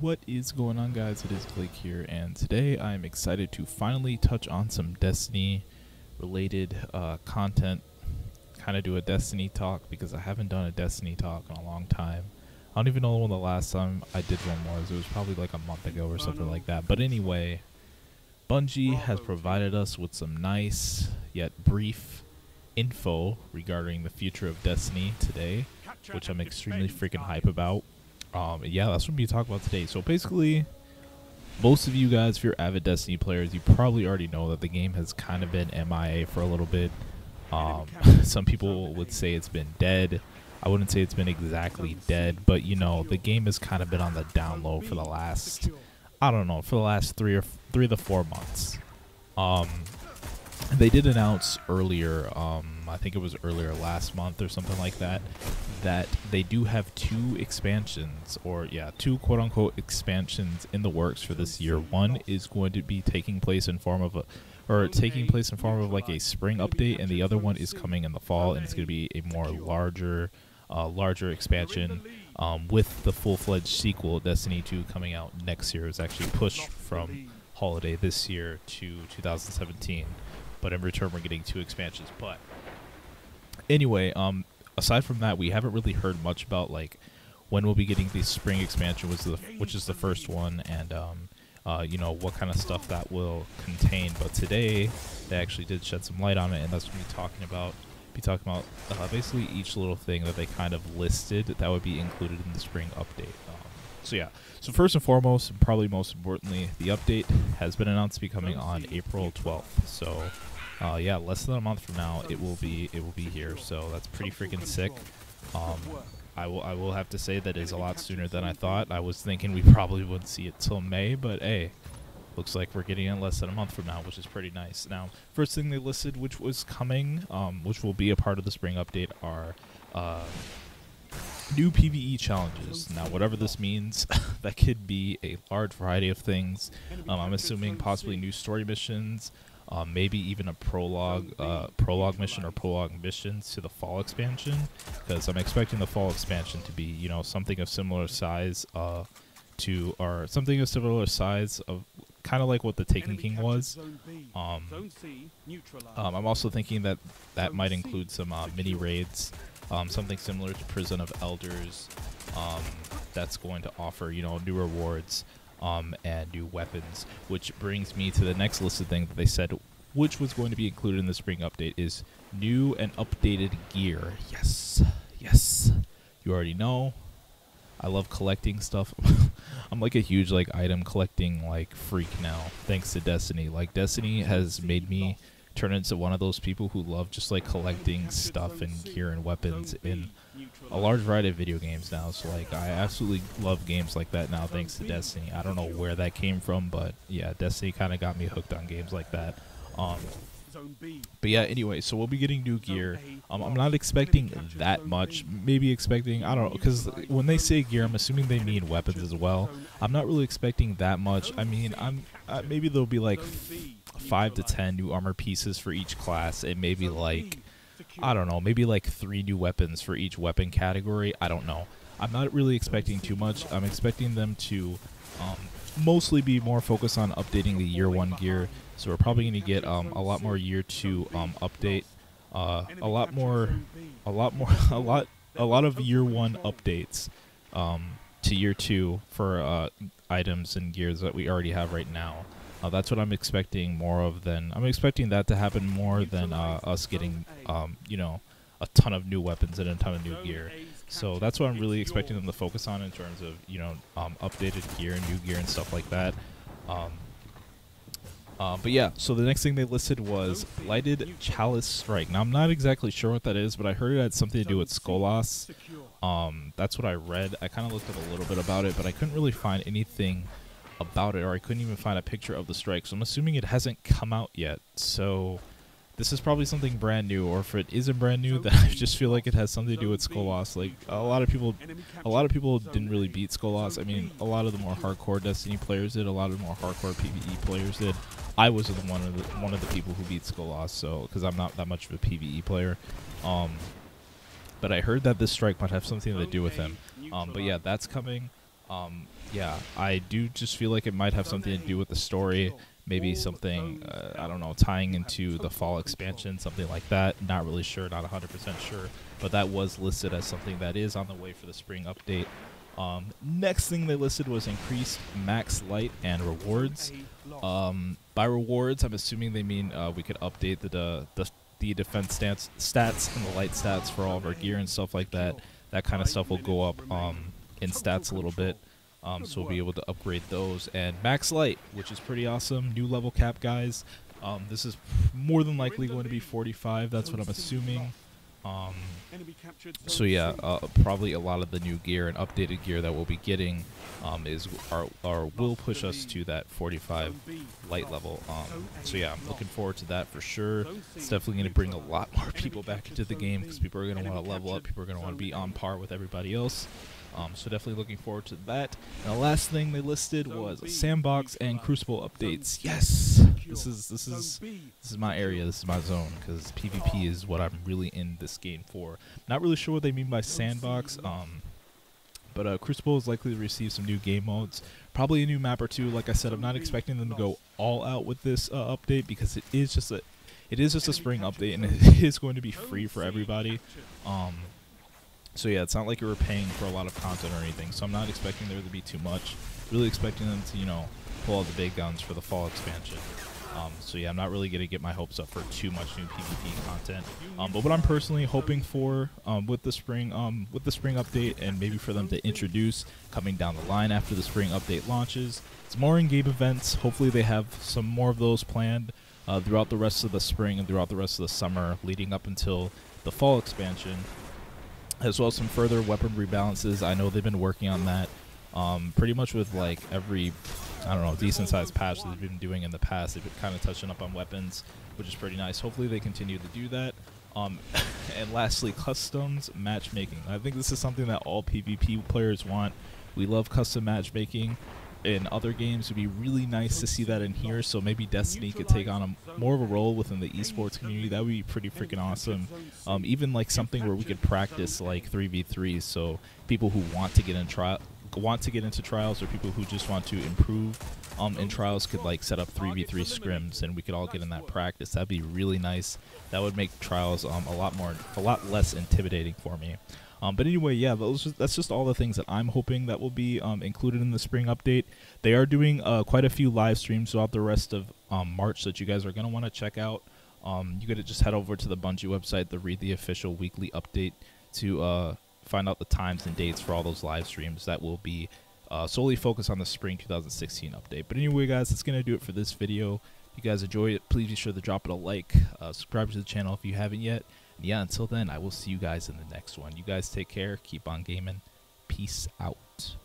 What is going on, guys? It is Blake here, and today I'm excited to finally touch on some Destiny related content. Kind of do a Destiny talk because I haven't done a Destiny talk in a long time. I don't even know when the last time I did one was. It was probably like a month ago or something like that. But anyway, Bungie has provided us with some nice yet brief info regarding the future of Destiny today, which I'm extremely freaking hype about. Yeah, that's what we talk about today. So basically, most of you guys, if you're avid Destiny players, you probably already know that the game has kind of been MIA for a little bit. Some people would say it's been dead. I wouldn't say it's been exactly dead, but you know, the game has kind of been on the down low for the last, I don't know, for the last 3 to 4 months. They did announce earlier, I think it was earlier last month or something like that, that they do have 2 expansions, or yeah, 2 quote-unquote expansions in the works for this year. One is going to be taking place in form of like a spring update, and the other one is coming in the fall, and it's going to be a more larger expansion with the full-fledged sequel, Destiny 2, coming out next year. It's actually pushed from holiday this year to 2017. But in return, we're getting 2 expansions. But anyway, aside from that, we haven't really heard much about like when we'll be getting the spring expansion, which is the first one, and you know, what kind of stuff that will contain. But today, they actually did shed some light on it, and that's what we'll be talking about basically each little thing that they kind of listed that would be included in the spring update. So yeah, so first and foremost, and probably most importantly, the update has been announced to be coming on April 12th. So yeah, less than a month from now, it will be here. So that's pretty freaking sick. I will have to say that is a lot sooner than I thought. I was thinking we probably wouldn't see it till May, but hey, looks like we're getting it less than a month from now, which is pretty nice. Now, first thing they listed, which was coming, which will be a part of the spring update, are new PvE challenges. Now, whatever this means, that could be a large variety of things. I'm assuming possibly new story missions, maybe even a prologue mission or prologue missions to the fall expansion, because I'm expecting the fall expansion to be, you know, something of similar size of kind of like what the Taken King was. I'm also thinking that might include some mini raids, something similar to Prison of Elders, that's going to offer, you know, new rewards and new weapons. Which brings me to the next listed thing that they said, which was going to be included in the spring update, is new and updated gear. Yes, yes, you already know. I love collecting stuff. I'm like a huge like item collecting like freak now, thanks to Destiny. Like, Destiny has made me turn into one of those people who love just like collecting stuff and gear and weapons in a large variety of video games now. So like, I absolutely love games like that now, thanks to Destiny. I don't know where that came from, but yeah, Destiny kind of got me hooked on games like that. But yeah, anyway, so we'll be getting new gear. I'm not expecting that much. Maybe expecting, I don't know, because when they say gear, I'm assuming they mean weapons as well. I'm not really expecting that much. I mean, maybe there'll be like 5 to 10 new armor pieces for each class, and maybe like, I don't know, maybe like 3 new weapons for each weapon category. I don't know. I'm not really expecting too much. I'm expecting them to mostly be more focused on updating the year 1 gear. So we're probably going to get a lot more year 2 update, a lot of year 1 updates to year 2 for items and gears that we already have right now. That's what I'm expecting more of. I'm expecting that to happen more than us getting you know, a ton of new weapons and a ton of new gear. So that's what I'm really expecting them to focus on in terms of, you know, updated gear and new gear and stuff like that. But yeah, so the next thing they listed was Lighted Chalice Strike. Now, I'm not exactly sure what that is, but I heard it had something to do with Skolas. That's what I read. I kind of looked up a little bit about it, but I couldn't really find anything about it, or I couldn't even find a picture of the strike. So I'm assuming it hasn't come out yet. So this is probably something brand new, or if it isn't brand new, then I just feel like it has something to do with Skolas. Like, a lot of people didn't really beat Skolas. I mean, a lot of the more hardcore Destiny players did. A lot of the more hardcore PvE players did. I was one of the people who beat Skolas, so because I'm not that much of a PvE player. But I heard that this strike might have something to do with him. But yeah, that's coming. Yeah, I do just feel like it might have something to do with the story. Maybe something, I don't know, tying into the fall expansion, something like that. Not really sure, not 100% sure. But that was listed as something that is on the way for the spring update. Next thing they listed was increased max light and rewards. By rewards, I'm assuming they mean we could update the defense stats and the light stats for all of our gear and stuff like that. That kind of stuff will go up in stats a little bit. So we'll be able to upgrade those. And max light, which is pretty awesome. New level cap, guys. This is more than likely going to be 45. That's what I'm assuming. So yeah, probably a lot of the new gear and updated gear that we'll be getting will push us to that 45 light level. So yeah, I'm looking forward to that for sure. It's definitely going to bring a lot more people back into the game because people are going to want to level up. People are going to want to be on par with everybody else. So definitely looking forward to that. And the last thing they listed was sandbox and crucible updates. Yes, this is my area. This is my zone because PvP is what I'm really in this game for. Not really sure what they mean by sandbox. But Crucible is likely to receive some new game modes, probably a new map or two. Like I said, I'm not expecting them to go all out with this update because it is just a spring update and it is going to be free for everybody. So yeah, it's not like you were paying for a lot of content or anything, so I'm not expecting there to be too much. Really expecting them to, you know, pull out the big guns for the fall expansion. So yeah, I'm not really going to get my hopes up for too much new PvP content. But what I'm personally hoping for with the spring update, and maybe for them to introduce coming down the line after the spring update launches, it's more in-game events. Hopefully they have some more of those planned throughout the rest of the spring and throughout the rest of the summer, leading up until the fall expansion. As well as some further weapon rebalances. I know they've been working on that pretty much with like every, I don't know, decent sized patch that they've been doing in the past. They've been kind of touching up on weapons, which is pretty nice. Hopefully they continue to do that. And lastly, customs matchmaking. I think this is something that all PvP players want. We love custom matchmaking. In other games, it would be really nice to see that in here, so maybe Destiny could take on more of a role within the esports community. That would be pretty freaking awesome. Even like something where we could practice like 3v3s, so people who want to get into trials, or people who just want to improve in trials could like set up 3v3 scrims, and we could all get in that practice. That'd be really nice. That would make trials a lot less intimidating for me. But anyway, yeah, that's just all the things that I'm hoping that will be included in the spring update. They are doing quite a few live streams throughout the rest of March that you guys are going to want to check out. You got to just head over to the Bungie website to read the official weekly update to find out the times and dates for all those live streams that will be solely focused on the spring 2016 update. But anyway, guys, that's going to do it for this video. If you guys enjoy it, please be sure to drop it a like, subscribe to the channel if you haven't yet. Yeah, until then, I will see you guys in the next one. You guys take care. Keep on gaming. Peace out.